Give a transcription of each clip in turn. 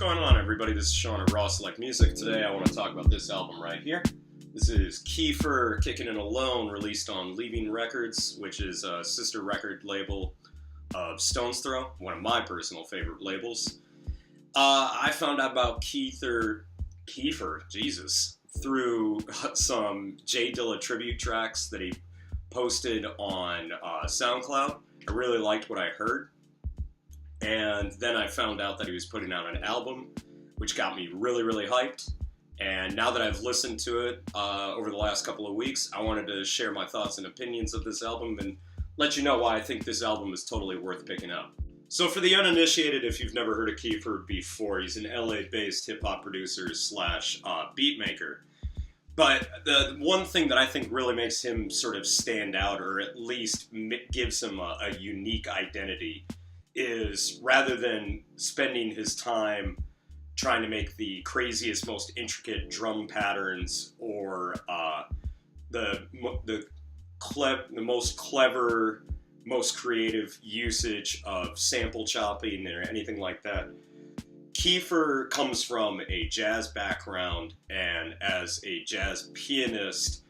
going on, everybody? This is Sean at Raw Select Music. Today I want to talk about this album right here. This is Kiefer Kickinit Alone, released on Leaving Records, which is a sister record label of Stone's Throw, one of my personal favorite labels. I found out about Kiefer, Jesus, through some J Dilla tribute tracks that he posted on SoundCloud. I really liked what I heard. And then I found out that he was putting out an album, which got me really, really hyped. And now that I've listened to it over the last couple of weeks, I wanted to share my thoughts and opinions of this album and let you know why I think this album is totally worth picking up. So for the uninitiated, if you've never heard of Kiefer before, he's an LA-based hip-hop producer slash beat maker. But the one thing that I think really makes him sort of stand out, or at least gives him a unique identity, is rather than spending his time trying to make the craziest, most intricate drum patterns or the most clever, most creative usage of sample chopping or anything like that, Kiefer comes from a jazz background, and as a jazz pianist,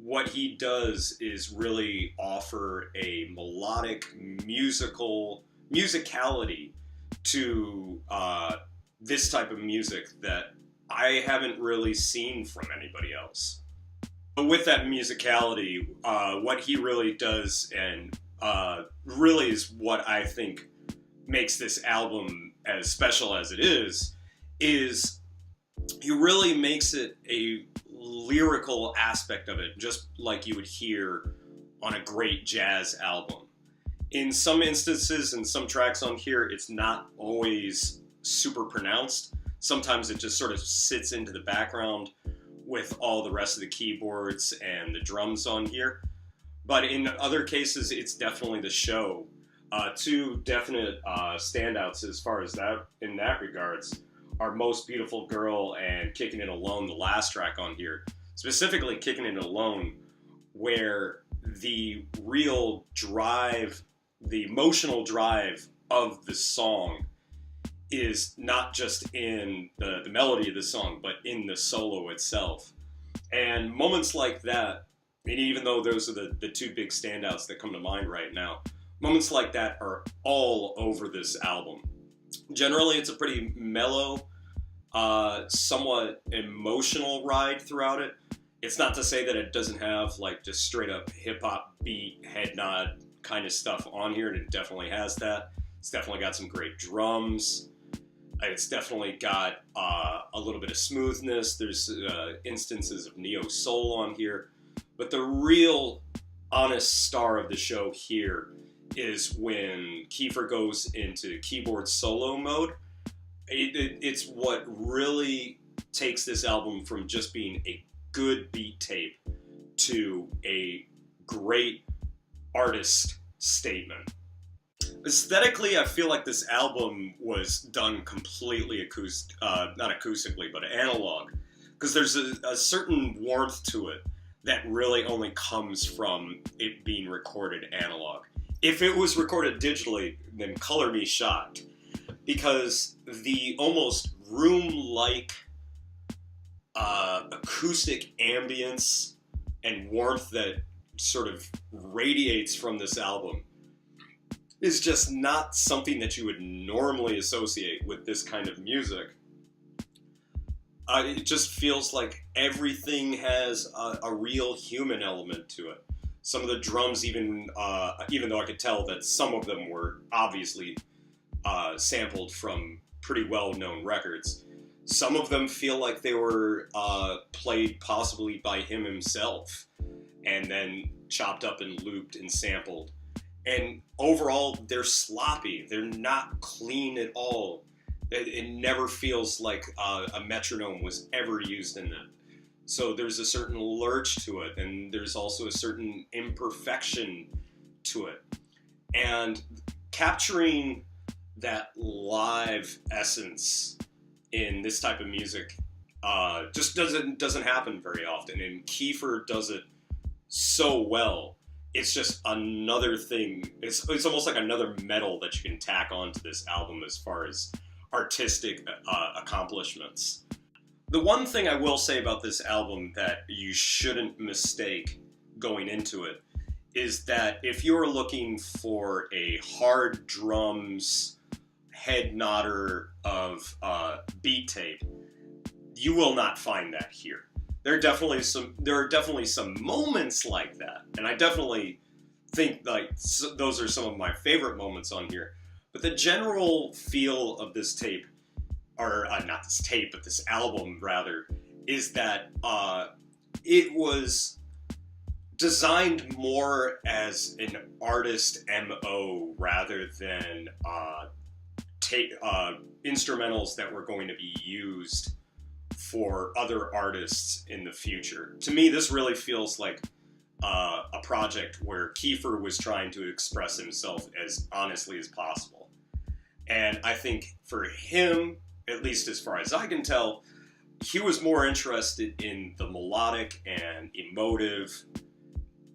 what he does is really offer a melodic musicality to this type of music that I haven't really seen from anybody else. But with that musicality, what he really does, and really is what I think makes this album as special as it is he really makes it a lyrical aspect of it, just like you would hear on a great jazz album. In some instances, in some tracks on here, it's not always super pronounced. Sometimes it just sort of sits into the background with all the rest of the keyboards and the drums on here. But in other cases, it's definitely the show. Two definite standouts as far as that, in that regards, are Most Beautiful Girl and Kicking It Alone, the last track on here. Specifically Kicking It Alone, where the real drive, the emotional drive of the song is not just in the melody of the song, but in the solo itself. And moments like that, and even though those are the two big standouts that come to mind right now, moments like that are all over this album. Generally, it's a pretty mellow, somewhat emotional ride throughout it. It's not to say that it doesn't have like just straight up hip-hop beat, head nod kind of stuff on here, and it definitely has that. It's definitely got some great drums. It's definitely got a little bit of smoothness. There's instances of neo-soul on here. But the real honest star of the show here is when Kiefer goes into keyboard solo mode. It's what really takes this album from just being a good beat tape to a great artist statement. Aesthetically, I feel like this album was done completely not acoustically, but analog, because there's a certain warmth to it that really only comes from it being recorded analog. If it was recorded digitally, then color me shocked, because the almost room-like acoustic ambience and warmth that sort of radiates from this album is just not something that you would normally associate with this kind of music. It just feels like everything has a real human element to it. Some of the drums, even though I could tell that some of them were obviously sampled from pretty well-known records, some of them feel like they were played possibly by him himself and then chopped up and looped and sampled. And overall, they're sloppy. They're not clean at all. It never feels like a metronome was ever used in them. So there's a certain lurch to it, and there's also a certain imperfection to it. And capturing that live essence in this type of music just doesn't happen very often. And Kiefer does it so well. It's just another thing. It's almost like another medal that you can tack onto this album as far as artistic accomplishments. The one thing I will say about this album that you shouldn't mistake going into it is that if you're looking for a hard drums head nodder of beat tape, you will not find that here. There are definitely some moments like that, and I definitely think like those are some of my favorite moments on here. But the general feel of this tape, or not this tape, but this album rather, is that it was designed more as an artist MO rather than instrumentals that were going to be used for other artists in the future. To me, this really feels like a project where Kiefer was trying to express himself as honestly as possible. And I think for him, at least as far as I can tell, he was more interested in the melodic and emotive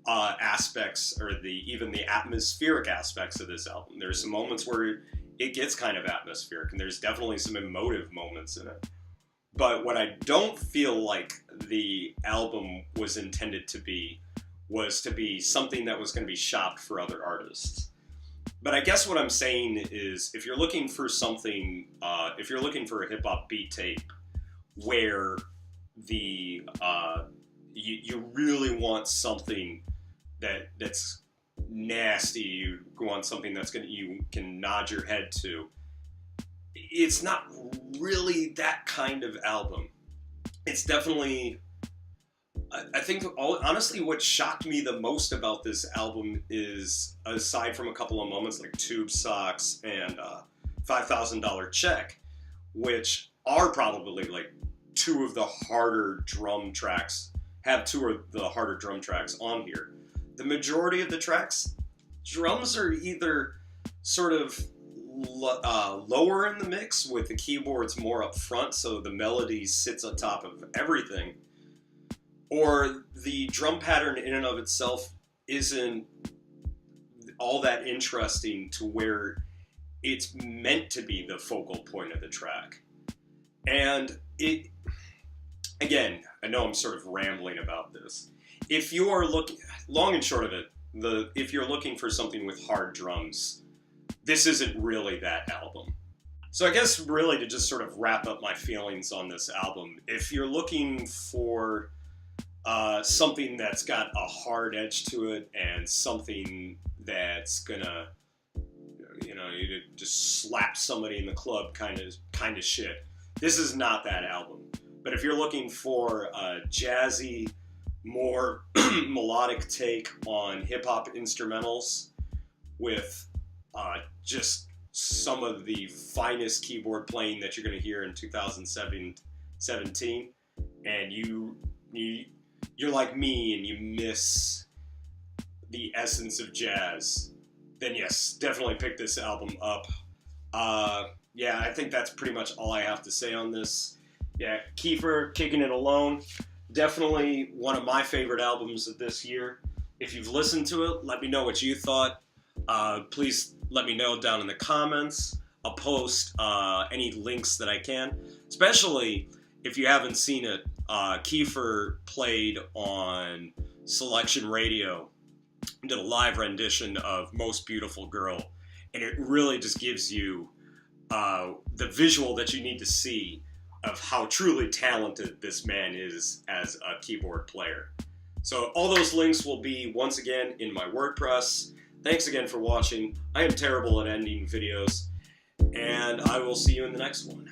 aspects, or even the atmospheric aspects of this album. There's some moments where it gets kind of atmospheric, and there's definitely some emotive moments in it. But what I don't feel like the album was intended to be was to be something that was going to be shopped for other artists. But I guess what I'm saying is, if you're looking for something, if you're looking for a hip-hop beat tape where you really want something that's nasty, you want something you can nod your head to, it's not really that kind of album. It's definitely, I think, honestly, what shocked me the most about this album is, aside from a couple of moments like Tube Socks and $5,000 Check, which are probably like two of the harder drum tracks on here. The majority of the tracks, drums are either sort of lower in the mix with the keyboards more up front, so the melody sits on top of everything, or the drum pattern in and of itself isn't all that interesting to where it's meant to be the focal point of the track. And it, again, I know I'm sort of rambling about this. If you are looking, long and short of it, if you're looking for something with hard drums, this isn't really that album. So I guess really to just sort of wrap up my feelings on this album, if you're looking for something that's got a hard edge to it and something that's gonna, you just slap somebody in the club kind of shit, this is not that album. But if you're looking for a jazzy, more melodic take on hip-hop instrumentals with just some of the finest keyboard playing that you're going to hear in 2017, and you're like me and you miss the essence of jazz, then yes, definitely pick this album up. Yeah, I think that's pretty much all I have to say on this. Yeah, Kiefer Kickinit Alone, definitely one of my favorite albums of this year. If you've listened to it, let me know what you thought. Please let me know down in the comments. I'll post any links that I can, especially if you haven't seen it. Kiefer played on Selection Radio, did a live rendition of Most Beautiful Girl, and it really just gives you the visual that you need to see of how truly talented this man is as a keyboard player. So all those links will be, once again, in my WordPress. Thanks again for watching. I am terrible at ending videos, and I will see you in the next one.